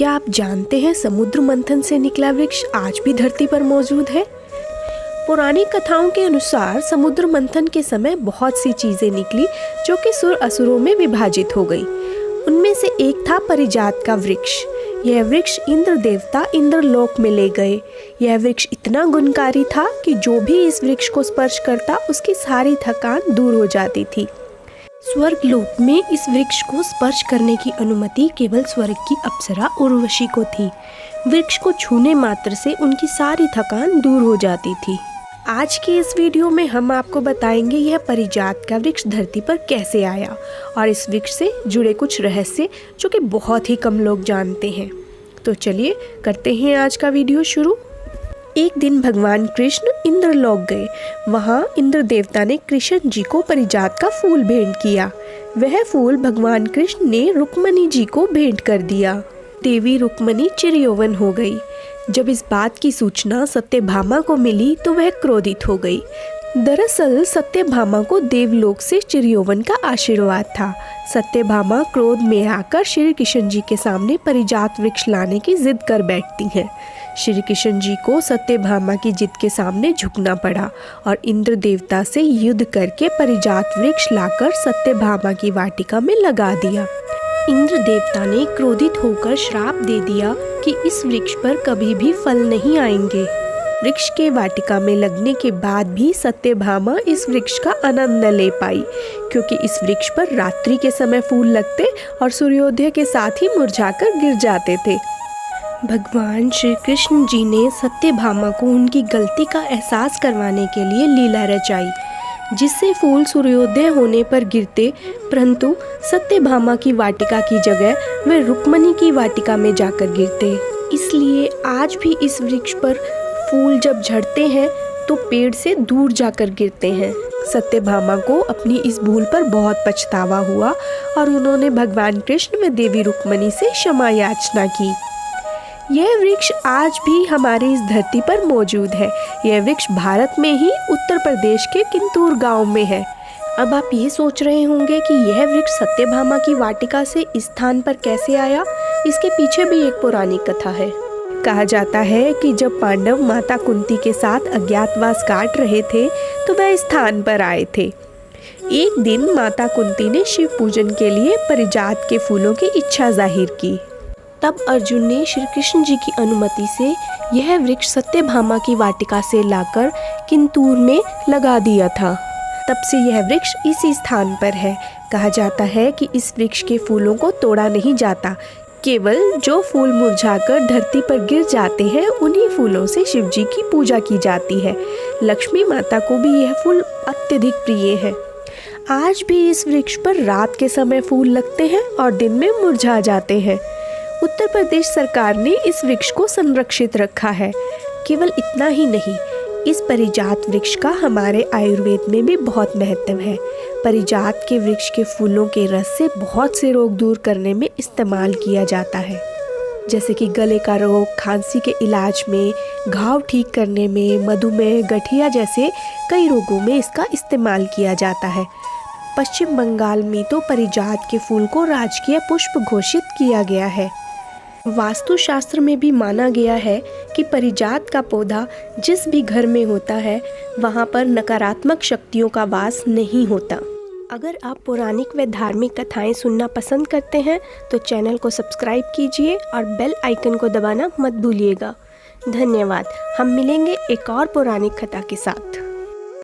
क्या आप जानते हैं समुद्र मंथन से निकला वृक्ष आज भी धरती पर मौजूद है। पुरानी कथाओं के अनुसार समुद्र मंथन के समय बहुत सी चीजें निकली जो कि सुर असुरों में विभाजित हो गई। उनमें से एक था परिजात का वृक्ष। यह वृक्ष इंद्र देवता इंद्रलोक में ले गए। यह वृक्ष इतना गुणकारी था कि जो भी इस वृक्ष को स्पर्श करता उसकी सारी थकान दूर हो जाती थी। स्वर्ग लोक में इस वृक्ष को स्पर्श करने की अनुमति केवल स्वर्ग की अप्सरा उर्वशी को थी। वृक्ष को छूने मात्र से उनकी सारी थकान दूर हो जाती थी। आज की इस वीडियो में हम आपको बताएंगे यह परिजात का वृक्ष धरती पर कैसे आया और इस वृक्ष से जुड़े कुछ रहस्य जो कि बहुत ही कम लोग जानते हैं। तो चलिए करते हैं आज का वीडियो शुरू। एक दिन भगवान कृष्ण इंद्रलोक गए। वहाँ इंद्र देवता ने कृष्ण जी को परिजात का फूल भेंट किया। वह फूल भगवान कृष्ण ने रुक्मणी जी को भेंट कर दिया। देवी रुक्मणी चिरयौवन हो गई। जब इस बात की सूचना सत्यभामा को मिली तो वह क्रोधित हो गई। दरअसल सत्यभामा को देवलोक से चिरयौवन का आशीर्वाद था। सत्यभामा क्रोध में आकर श्री कृष्ण जी के सामने परिजात वृक्ष लाने की जिद कर बैठती हैं। श्री कृष्ण जी को सत्यभामा की जिद के सामने झुकना पड़ा और इंद्र देवता से युद्ध करके परिजात वृक्ष लाकर सत्यभामा की वाटिका में लगा दिया। इंद्र देवता ने क्रोधित होकर श्राप दे दिया कि इस वृक्ष पर कभी भी फल नहीं आएंगे। वृक्ष के वाटिका में लगने के बाद भी सत्यभामा इस वृक्ष का आनंद न ले पाई, क्योंकि इस वृक्ष पर रात्रि के समय फूल लगते और सूर्योदय के साथ ही मुरझाकर गिर जाते थे। भगवान श्री कृष्ण जी ने सत्यभामा को उनकी गलती का एहसास करवाने के लिए लीला रचाई, जिससे फूल सूर्योदय होने पर गिरते, परंतु सत्यभामा की वाटिका की जगह वे रुक्मणी की वाटिका में जाकर गिरते। इसलिए आज भी इस वृक्ष पर फूल जब झड़ते हैं तो पेड़ से दूर जाकर गिरते हैं। सत्यभामा को अपनी इस भूल पर बहुत पछतावा हुआ और उन्होंने भगवान कृष्ण व देवी रुक्मणी से क्षमा याचना की। यह वृक्ष आज भी हमारी इस धरती पर मौजूद है। यह वृक्ष भारत में ही उत्तर प्रदेश के किंतूर गांव में है। अब आप ये सोच रहे होंगे कि यह वृक्ष सत्यभामा की वाटिका से इस स्थान पर कैसे आया। इसके पीछे भी एक पौराणिक कथा है। कहा जाता है कि जब पांडव माता कुंती के साथ अज्ञातवास काट रहे थे तो वह स्थान पर आए थे। एक दिन माता कुंती ने शिव पूजन के लिए परिजात के फूलों की इच्छा जाहिर की। तब अर्जुन ने श्री कृष्ण जी की अनुमति से यह वृक्ष सत्यभामा की वाटिका से लाकर किंतूर में लगा दिया था। तब से यह वृक्ष इसी स्थान पर है। कहा जाता है कि इस वृक्ष के फूलों को तोड़ा नहीं जाता, केवल जो फूल मुरझाकर धरती पर गिर जाते हैं उन्हीं फूलों से शिव जी की पूजा की जाती है। लक्ष्मी माता को भी यह फूल अत्यधिक प्रिय है। आज भी इस वृक्ष पर रात के समय फूल लगते हैं और दिन में मुरझा जाते हैं। उत्तर प्रदेश सरकार ने इस वृक्ष को संरक्षित रखा है। केवल इतना ही नहीं, इस परिजात वृक्ष का हमारे आयुर्वेद में भी बहुत महत्व है। परिजात के वृक्ष के फूलों के रस से बहुत से रोग दूर करने में इस्तेमाल किया जाता है, जैसे कि गले का रोग, खांसी के इलाज में, घाव ठीक करने में, मधुमेह, गठिया जैसे कई रोगों में इसका इस्तेमाल किया जाता है। पश्चिम बंगाल में तो परिजात के फूल को राजकीय पुष्प घोषित किया गया है। वास्तुशास्त्र में भी माना गया है कि परिजात का पौधा जिस भी घर में होता है वहाँ पर नकारात्मक शक्तियों का वास नहीं होता। अगर आप पौराणिक व धार्मिक कथाएं सुनना पसंद करते हैं तो चैनल को सब्सक्राइब कीजिए और बेल आइकन को दबाना मत भूलिएगा। धन्यवाद। हम मिलेंगे एक और पौराणिक कथा के साथ।